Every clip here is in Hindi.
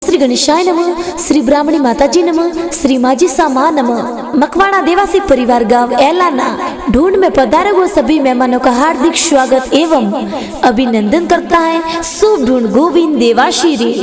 श्री गणेशाय नमः, श्री ब्राह्मणी माताजी नमः, श्री माजी सामा नमः। मकवाणा देवासी परिवार गांव एलाना ढूंढ में पधारे हुए सभी मेहमानों का हार्दिक स्वागत एवं अभिनंदन करता है शुभ ढूंढ गोविंद देवाशीरी।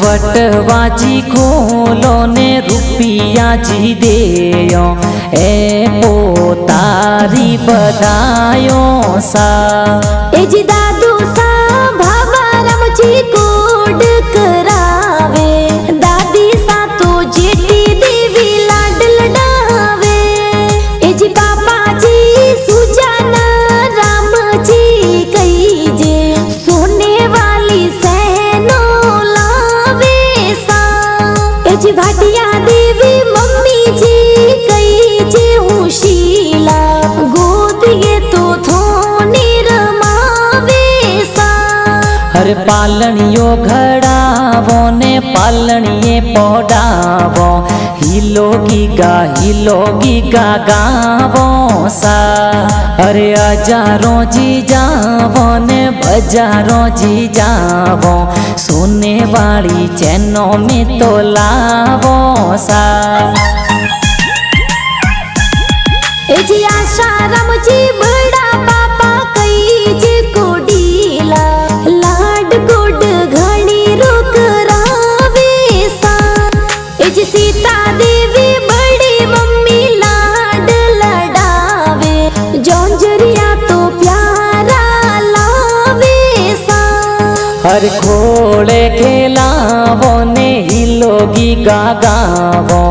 वटवाजी खोलो ने रुपिया जी देयो ए पोतारी बधायो सा ए जी दादू सा भावा रमची कोड करावे दादी सा तो जेठी देवी लाड लडावे ए जी पापा जी सुजाना राम जी कही जे सोने वाली सहनो जी भाटिया देवी मम्मी जी कई जे हूँ शीला गोद ये तो थोने रमावे सा। हर पालनियो घड़ावो ने पालनिये पौडावो हिलोगी गा गावो सा। अरे हजारों जी जावो ने बजारों जी जावो सोने वाली चैनों में तो लावो सा। ए जी आशाराम जी बड़ा पापा कई जे कोडीला लाड कोड घणी रोक रावे सा। ए जी सीता देवी बड़ी मम्मी लाड लडावे जौंजरिया तो प्यारा लावे सा। हर खोले खेलावो ने हिलोगी गा गावो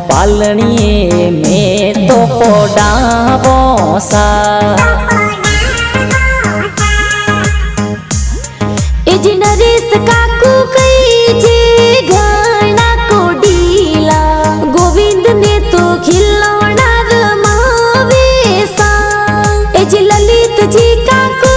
पालनिये में तो पोडावो सा। ए जी नरेश काकू कई जे घना कोडीला गोविंद ने तो खिलौना रमावे सा। ए जी ललित जी काकू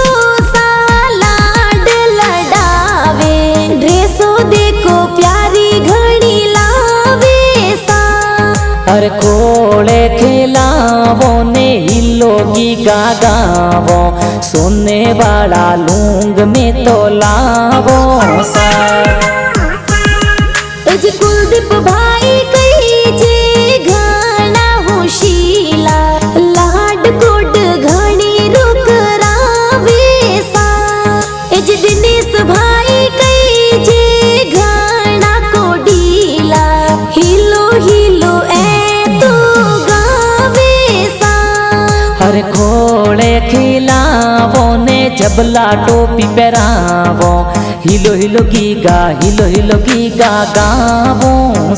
हर खोले खेलावो ने हिलोगी गा गावो सोने वाला लूंग में तो लावो सा। ए जी कुलदीप भाई कही जे घना होशीला लाड कोड घणी रुक रावे सा। ए जी दिनेश भाई कही जे घना कोडीला हिलो हिलो हर खोले खिलावो ने जबला टोपी पहरावो हिलो हिलो की गा गावो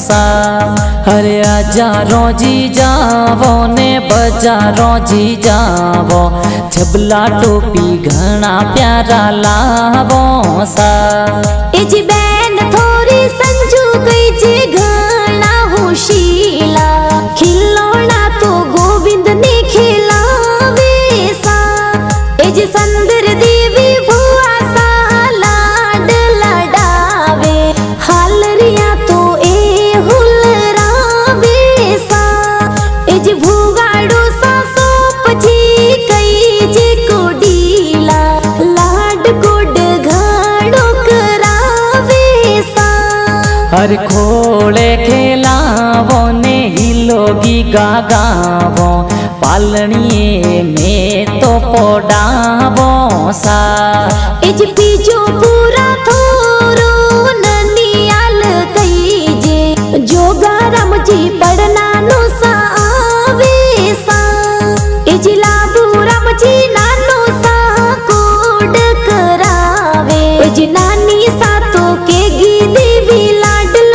सा। हरे हजारों जी जावो ने बजारों जी जावो जबला टोपी घना प्यारा लावो सा। ए जी बैन थोड़ी संजू कई जे घना होशीला खिलौना तो गोविंद ने खिलावे सा। ए जी संदर देवी भुआ सा लाड लडावे हालरिया तो ए हुलरावे सा। ए जी भुगाड़ो सा सोप जी कई जे कोडीला लाड कोड घाड़ो करावे सा। हर खोले खेलावो ने हिलोगी गा गावो पालनिये में तो पोडावो सा। ए जी पीजो पूरा थोरो ननियाल कई जे जोगाराम जी पढ़ना नो सा आवे सा। ए जी लाबू राम जी नानो सा कोड करावे ए जी नानी सा तो के गी देवी लाडल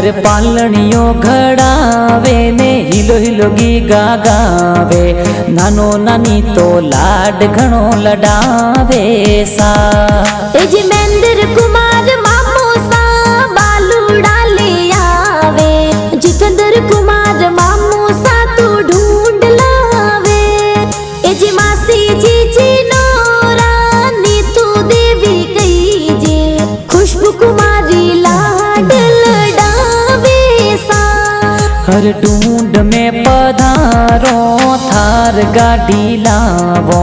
अरे पालणियों घड़ावे ने हिलो हिलो गीगा गावे, नानो नानी तो लाड घणो लडावे सा। तेज महेंद्र कुमार मामो सा बालूड़ा ले आवे, जितेंद्र कुमार मामो सा तू ढूंढ लावे। एज मासी जी नोरा नीतू देवी कही जे, खुशबू कुमारी लाड लडावे सा। हर ढूंढ में पधारो थार गाड़ी लावो,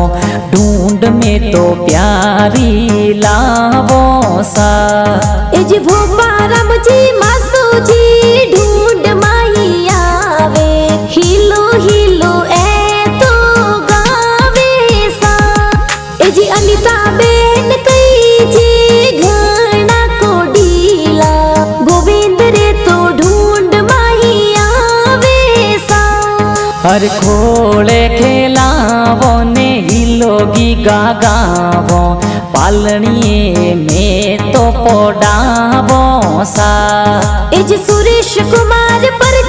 ढूंढ में तो प्यारी लावो सा। एज भोपाराम जी मासू जी ढूंढ माही आवे, हिलो हिलो ए तो गावे सा। एज अनिता बेन कई जी घना को डीला, गोविंद रे तो ढूंढ माही आवे सा। हर खोले खेलावो ने हिलोगी गागावो, पालणिए में तो पोडावो सा। एज सुरेश कुमार पर